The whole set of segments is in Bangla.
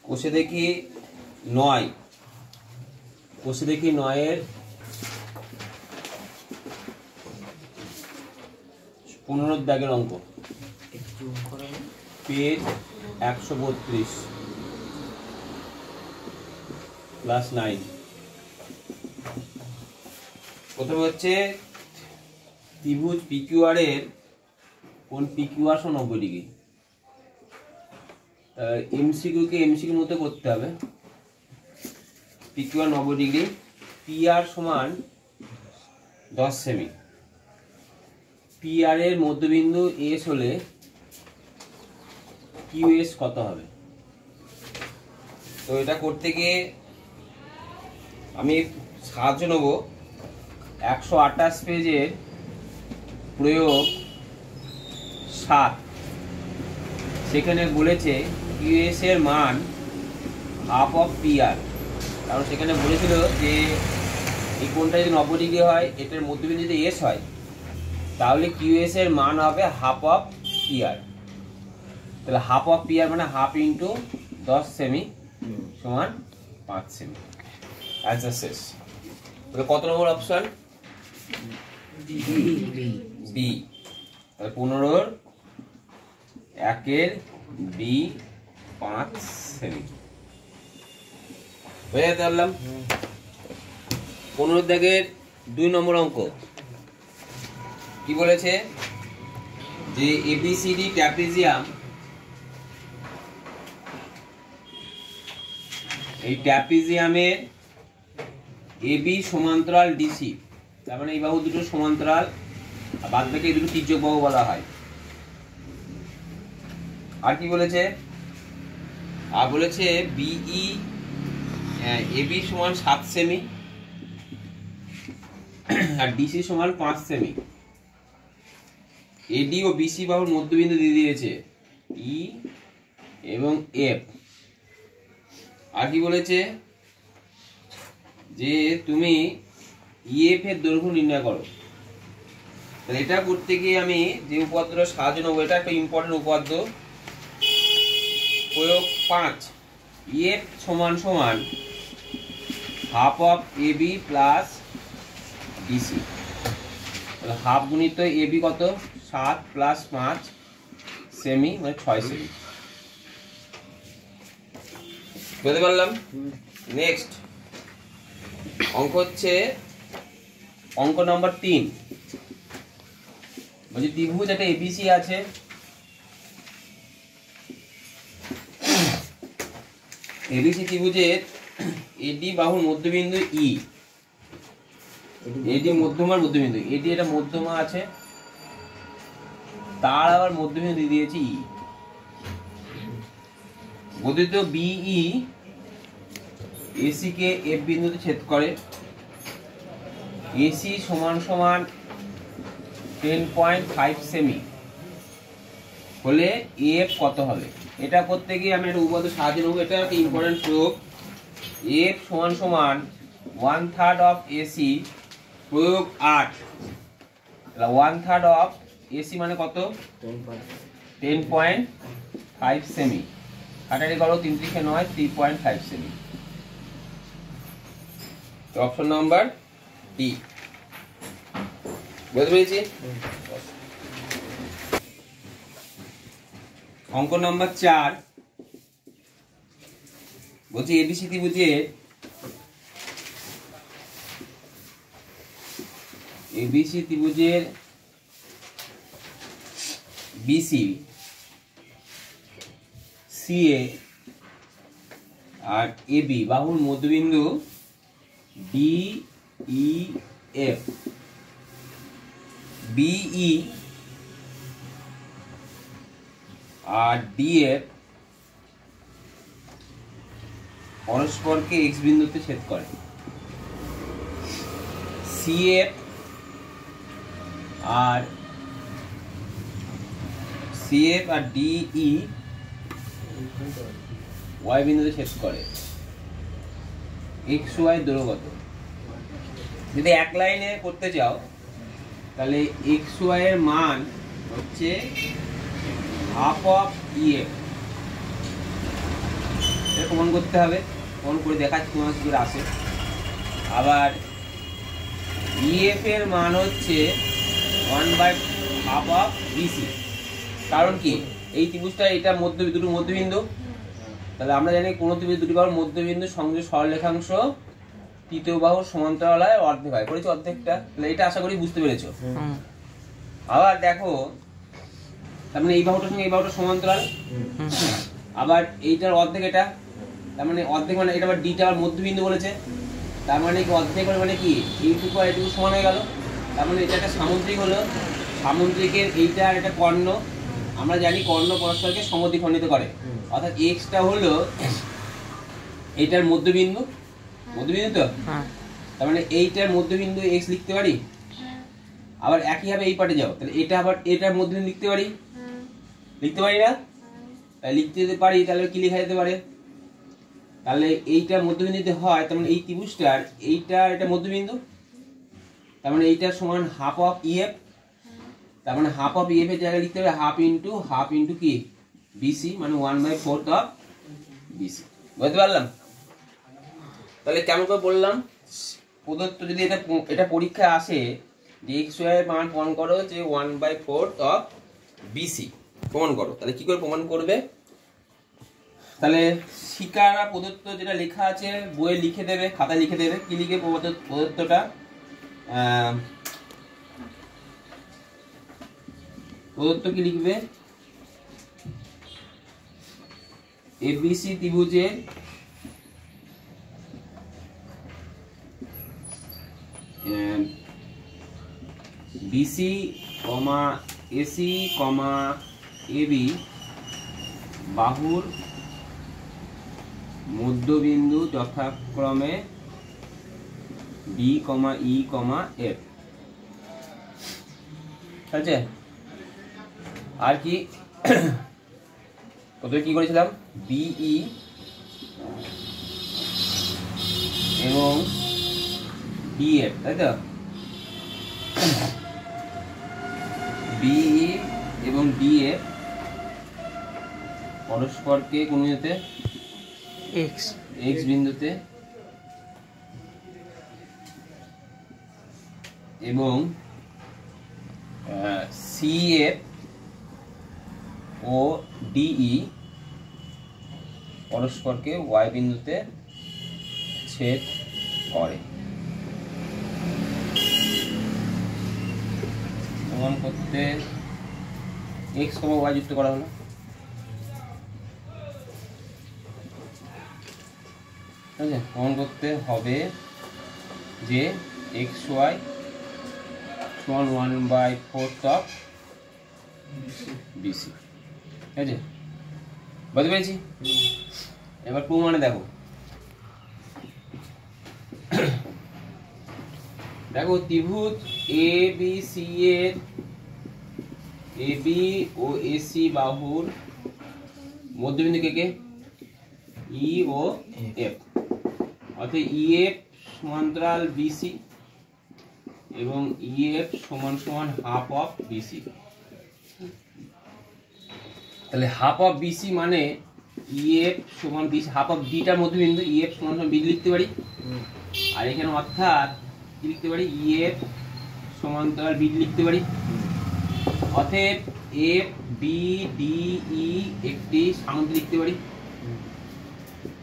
কষে দেখি 9, কষে দেখি 9-এর 15 দাগের অঙ্ক, পেজ 132 ক্লাস 9। প্রথমে হচ্ছে ত্রিভুজ পিকিউআর এর কোন পিকিউআর 90 ডিগ্রি। এমসিকিউ কে এমসিকিউর মতো করতে হবে। পিকিউআর 90 ডিগ্রি, পিআর সমান 10 সেমি। পিআর এর মধ্যবিন্দু এস হলে কিউএস কত হবে? তো এটা করতে গিয়ে আমি সাহায্য নেব 128 পেজের প্রয়োগ 7। সেখানে বলেছে কিউএস এর মান হাফ অফ পিআর। কারণ সেখানে বলেছিল যে এই কোণটা যদি 90 ডিগ্রি হয়, এটার মধ্যবিন্দু যদি এস হয়, তাহলে কিউএস এর মান হবে হাফ অফ পিআর। তাহলে হাফ অফ পিআর মানে হাফ ইন্টু 10 সেমি সমান 5 সেমি। অ্যান্সার শেষ। তাহলে কত নম্বর অপশন? বি। তাহলে 15-র 1-এর বি 5 সেমি। বুঝে যেতে পারলাম। 15 দাগের 2 নম্বর অঙ্ক কি বলেছে? যে এবিসিডি ট্র্যাপিজিয়াম, এই ট্র্যাপিজিয়ামের এবি সমান্তরাল ডিসি, তার মানে এই বাহু দুটো সমান্তরাল, আর বাদ বাকি এই দুটো তির্যক বাহু বলা হয়। আর কি বলেছে? আর বলেছে বিই এবি সমান 7 সেমি আর ডিসি সমান 5 সেমি। এডি ও বিসি বাহুর মধ্যবিন্দু দিয়ে দিয়েছে ই এবং এফ। আর কি বলেছে? যে তুমি ইএফ এর দৈর্ঘ্য নির্ণয় করো। তাহলে এটা করতে গিয়ে আমি যে উপাদ্যটা সাহায্য নেব, এটা একটা ইম্পর্টেন্ট উপাদ্য। প্রয়োগ 5, ইএফ সমান সমান half of AB plus DC. তাহলে হাফ গুণিত এবি কত? 7 প্লাস 5 সেমি, মানে 6 সেমি। বুঝতে পারলাম। নেক্সট অঙ্ক হচ্ছে অঙ্ক নাম্বার 3। বলছি ত্রিভুজ একটা এবিসি আছে, এবিসি ত্রিভুজের এডি বাহুর মধ্যবিন্দু ই, এডি মধ্যমার মধ্যবিন্দু, এডি এটা মধ্যমা আছে, তার আবার মধ্যবিন্দু দিয়ে দিয়েছি ই। গঠিত বিই এসি কে এফ বিন্দুতে ছেদ করে। এসি সমান সমান 10.5 সেমি হলে এফ কত হবে? এটা করতে গিয়ে আমি একটা উপাদ্য সাহায্য নেব। এটা একটা ইম্পর্টেন্ট প্রয়োগ। এফ সমান সমান 1/3 অফ এসি প্রয়োগ 8। তাহলে 1/3 অফ এসি মানে কত? 10.5 সেমি। কাটারি করো, 3 × 9 3.5 সেমি। Option number D. বুঝতে পেরেছি? অঙ্ক নাম্বার 4 বলছি এবিসি ত্রিভুজের বিসি সিএ আর এবি বাহুর মধ্যবিন্দু ডিইএফ। বিই আর ডিএফ পরস্পরকে এক্স বিন্দুতে ছেদ করে। সিএফ আর ডিই ওয়াই বিন্দুতে ছেদ করে। এক্স ওয়াই দৈর্ঘ্য কত? যদি এক লাইনে করতে চাও তাহলে এক্স ওয়াই এর মান হচ্ছে হাফ অফ ইএফ। প্রমাণ করতে হবে, প্রমাণ করে দেখাচ্ছি তোমার কি করে আসে। আবার ইএফ এর মান হচ্ছে 1/2 অফ বিসি। কারণ কি এই ত্রিভুজটা এটা দুটো মধ্যবিন্দু, তাহলে আমরা জানি কোন ত্রিভুজ দুটি বাহুর মধ্যবিন্দু সংযোগ সরলরেখাংশ তৃতীয় বাহুর সমান্তরাল হয় অর্ধেক হয়, করেছি অর্ধেকটা, তাহলে এটা আশা করি বুঝতে পেরেছো। আবার দেখো তার মানে এই বাহুটার সঙ্গে এই বাহুটা সমান্তরাল, আবার এইটার অর্ধেক এটা, তার মানে অর্ধেক মানে এটা আবার ডিটা আবার মধ্যবিন্দু বলেছে, তার মানে কি অর্ধেক মানে কি এইটুকু আর এইটুকু সমান হয়ে গেল, তার মানে এটা একটা সামুদ্রিক হলো। সামুদ্রিকের এইটা একটা কর্ণ, আমরা জানি কর্ণ পরস্পরকে সমদ্বিখণ্ডিত করে, অর্থাৎ এক্সটা হলো এইটার মধ্যবিন্দু, মধ্যবিন্দু তো, তার মানে এইটার মধ্যবিন্দু এক্স লিখতে পারি। আবার একইভাবে এই পাটে যাও, তাহলে এটা আবার এটার মধ্যবিন্দু লিখতে পারি, লিখতে পারি না? লিখতে যেতে পারি, তাহলে কি লেখা যেতে পারে, তাহলে এইটা মধ্যবিন্দুতে হয়, তার মানে এই ত্রিভুজটার এইটা এটা মধ্যবিন্দু, তার মানে এইটার সমান হাফ অফ ইএফ, তার মানে হাফ অফ ইএফ এর জায়গায় লিখতে হবে হাফ ইন্টু কি বিসি, মানে 1/4 অফ বিসি। বুঝতে পারলাম? তাহলে কেমন করে বললাম, প্রদত্ত যদি এটা পরীক্ষায় আসে যে এক্স ওয়াই এর মান প্রমাণ করো যে 1/4 অফ বিসি প্রমাণ করো, তাহলে কি করে প্রমাণ করবে? তাহলে শিকারা প্রদত্ত যেটা লেখা আছে বইয়ে লিখে দেবে, খাতায় লিখে দেবে, কি লিখে প্রদত্তটা, প্রদত্ত কি লিখবে, এবিসি ত্রিভুজের বিসি কমা এসি কমা এবি বাহুর মধ্যবিন্দু যথাক্রমে বি কমা ই কমা এফ। ঠিক আছে? আর কি প্রথমে কি করেছিলাম, বিই এবং ডিএফ, তাই তো, বিই এবং ডিএফ পরস্পরকে কোন বিন্দুতে, এক্স বিন্দুতে, এবং সিএফ ও ডিই পরস্পরকে ওয়াই বিন্দুতে ছেদ করে। প্রমাণ করতে এক্স কমা ওয়াই যুক্ত করা হলো, ঠিক আছে? প্রমাণ করতে হবে যে এক্স ওয়াই সমান 1/4 অফ বিসি। ঠিক আছে? বুঝতে পেরেছি? এবার প্রমাণে দেখো, দেখো ত্রিভুজ এ বি সি এর এ বি ও এসি বাহুর মধ্যবিন্দু কে কে, ই ও এফ, অর্থাৎ ইএফ সমান্তরাল বিসি এবং ইএফ সমান সমান হাফ অফ বিসি। তাহলে হাফ অফ বিসি মানে ইএফ সমান বিসি, হাফ অফ বিটার মধ্যবিন্দু ইএফ সমান সমান বি লিখতে পারি, আর এখানে অর্থাৎ কি লিখতে পারি, ইএফ সমান্তরাল বি লিখতে পারি, অতএব এফ বি ডি ই একটি সামুদ্রিক লিখতে পারি,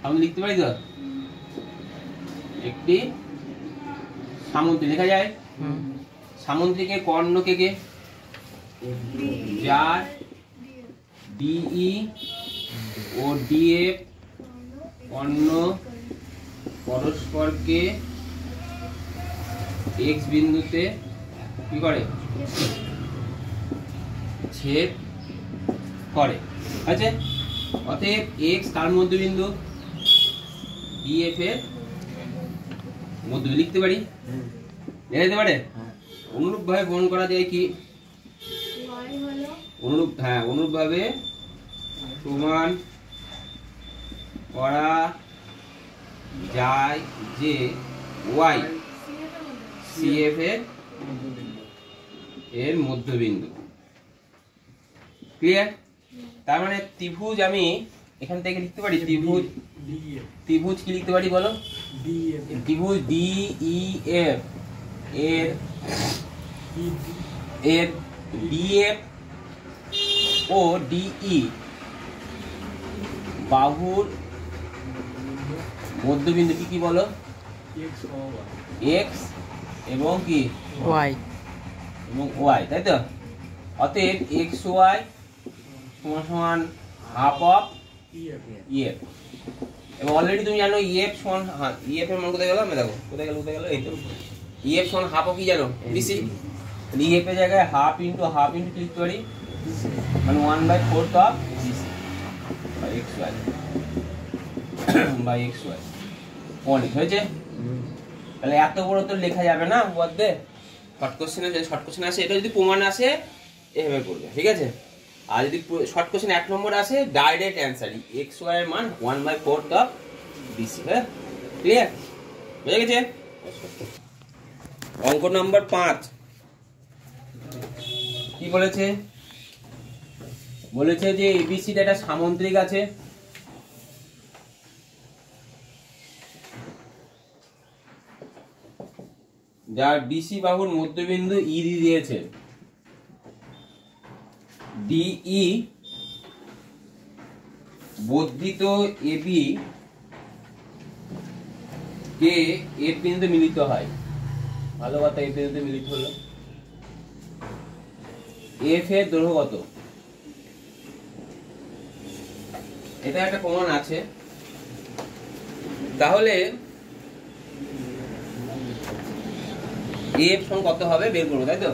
সামুদ্রিক লিখতে পারি তো, একটি সামুদ্রিক লেখা যায়। সামুদ্রিকের কর্ণ কে কে, যার ডিই ও ডিএফ কর্ণ পরস্পরকে এক্স বিন্দুতে কি করে, ছেদ করে। আচ্ছা, অতএব এক্স কার মধ্যবিন্দু, ডিএফ এর মধ্যবিন্দু লিখতে পারি, লেখা যেতে পারে। অনুরূপ ভাবে প্রমাণ করা যায় কি, অনুরূপ ভাবে প্রমাণ করা যায় যে ওয়াই সিএফ এর মধ্যবিন্দু। ক্লিয়ার? তার মানে ত্রিভুজ আমি এখান থেকে লিখতে পারি, ত্রিভুজ ত্রিভুজ কি লিখতে পারি বলো? ত্রিভুজ DEF এর DF ও DE বাহুর মধ্যবিন্দু কি কি বলো? X এবং কি Y এবং Y, তাই তো? অতএব XY সমান সমান হাফ অফ EF। এবং অলরেডি তুমি জানো EF সমান EF এর মান কোথায় গেল? আমি দেখো কোথায় গেল এই তো EF সমান হাফ অফ কি জানো? BC। EF এর জায়গায় হাফ ইনটু লিখতে পারি, মানে 1/4 of BC by XY point হয়েছে। তাহলে এত বড় তো লেখা যাবে না বলতে, শর্ট কোশ্চেনে যদি শর্ট কোশ্চেন আসে, এটা যদি প্রমাণ আসে এভাবে করবে, ঠিক আছে? আর যদি শর্ট কোশ্চেন 1 নম্বর আসে, ডাইরেক্ট অ্যান্সার XY এর মান 1/4 অফ BC। হ্যাঁ, ক্লিয়ার বুঝে গেছে? অঙ্ক নাম্বার 5 কি বলেছে? বলেছে যে ABC টা একটা সামুদ্রিক আছে, যার BC বাহুর মধ্যবিন্দু E দিয়েছে। DE বর্ধিত AB কে F বিন্দুতে মিলিত হয়। ভালো কথা, F বিন্দুতে মিলিত হলো। F এর দৈর্ঘ্য কত? এটা একটা প্রমাণ আছে। তাহলে F সমান কত হবে বের করবো, তাই তো?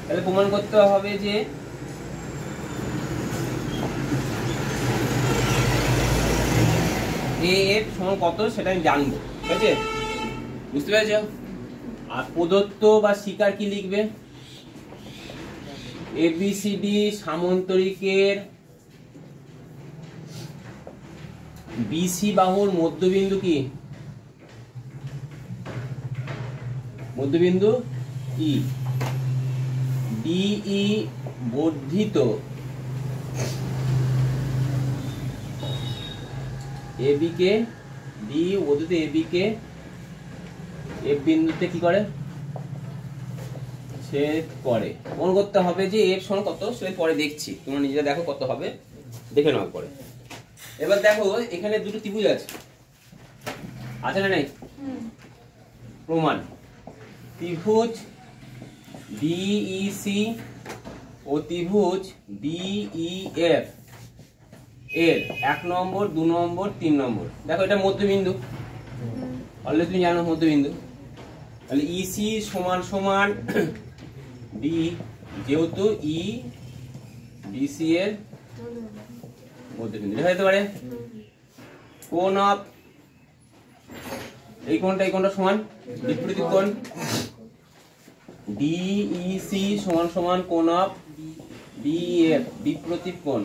তাহলে প্রমাণ করতে হবে যে AF সমান কত সেটা আমি জানবো, ঠিক আছে? বুঝতে পেরেছ? আর প্রদত্ত বা স্বীকার কি লিখবে? ABCD সামান্তরিকের BC বাহুর মধ্যবিন্দু কি? মধ্যবিন্দু E। DE বর্ধিত AB কে DE বর্ধিত AB কে F বিন্দুতে কি করে? ছেদ করে। মনে করতে হবে যে F সমান কত, সেটা পরে দেখছি, তোমরা নিজেরা দেখো কত হবে, দেখে নাও পরে। এবার দেখো এখানে দুটো ত্রিভুজ আছে না নাই? প্রমাণ ত্রিভুজ DEC ও ত্রিভুজ DEF এর 1 নম্বর 2 নম্বর 3 নম্বর, দেখো এটা মধ্যবিন্দু, অলরেডি তুমি জানো মধ্যবিন্দু। তাহলে EC সমান সমান D, যেহেতু E BC এর মধ্যবিন্দু দেখা যেতে পারে। কোণ অফ এই কোণটা সমান বিপরীত কোণ, DEC সমান সমান কোণ অফ DEF বিপরীত কোণ।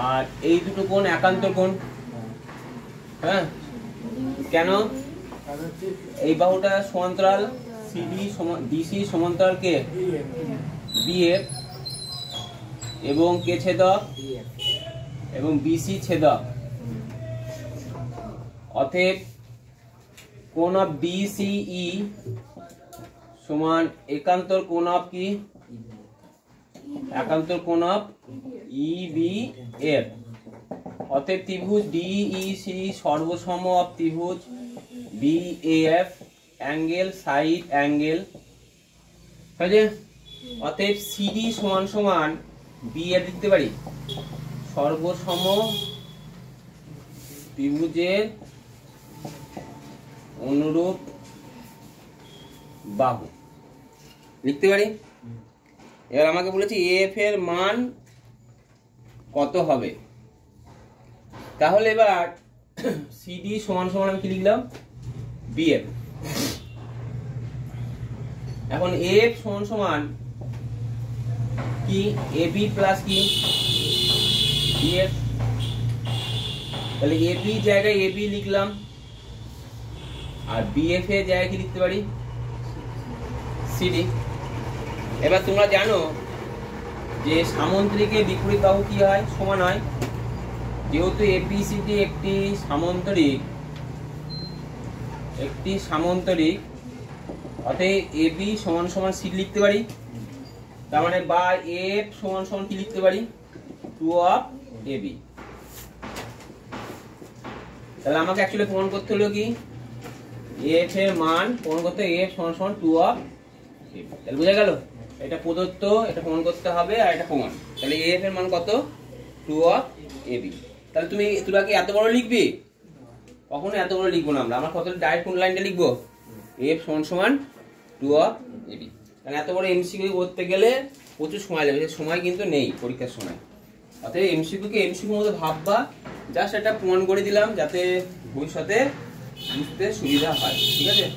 আর এই দুটো কোণ একান্তর কোণ। হ্যাঁ, কেন? এই বাহুটা সমান্তরাল DC সমান্তরাল কে BF এবং কে ছেদক এবং BC ছেদক। অতএব কোণ অফ BCE সমান একান্তর কোণ অফ কি? একান্তর কোণ অফ EBF। অতএব ত্রিভুজ DEC সর্বসম অফ ত্রিভুজ BAF অ্যাঙ্গেল সাইড অ্যাঙ্গেল। অতএব CD সমান সমান BF লিখতে পারি, সর্বসম ত্রিভুজের অনুরূপ বাহু লিখতে পারি। এবার আমাকে বলেছি AF এর মান কত হবে। তাহলে এবার CD সমান সমান আমি কি লিখলাম? BF। এখন AF সমান সমান কি? AB প্লাস কি BF। তাহলে AB জায়গায় AB লিখলাম, আর BF এর জায়গায় কি লিখতে পারি? CD। এবার তোমরা জানো যে সামুদ্রিকের বিপরীত বাহু কি হয়? সমান হয়। যেহেতু এপিসিটি একটি সামান্তরিক অতএব এবি সমান সমান সি লিখতে পারি। তার মানে বা এফ সমান সমান কি লিখতে পারি, 2 অফ এবি। তাহলে আমাকে অ্যাকচুয়ালি প্রমাণ করতে হলো কি, এফ এর মান প্রমাণ করতে এফ সমান সমান 2 অফ এবি। তাহলে বোঝা গেল, এটা প্রদত্ত, এটা প্রমাণ করতে হবে, আর এটা প্রমাণ। তাহলে এফ এর মান কত, 2 অফ এবি। তাহলে তোরা কি এত বড় লিখবি? কখনো এত বড় লিখবো না আমরা। আমার কত ডাইরেক্ট কোন লাইনটা লিখবো, এফ সমান সমান 2 অফ এবি। কারণ এত বড় এমসিকিউ করতে গেলে প্রচুর সময় লাগবে, সময় কিন্তু নেই পরীক্ষার সময়। অতএব এমসিকিউকে এমসিকিউর মধ্যে ভাববা, জাস্ট এটা প্রমাণ করে দিলাম যাতে ভবিষ্যতে বুঝতে সুবিধা হয়। ঠিক আছে।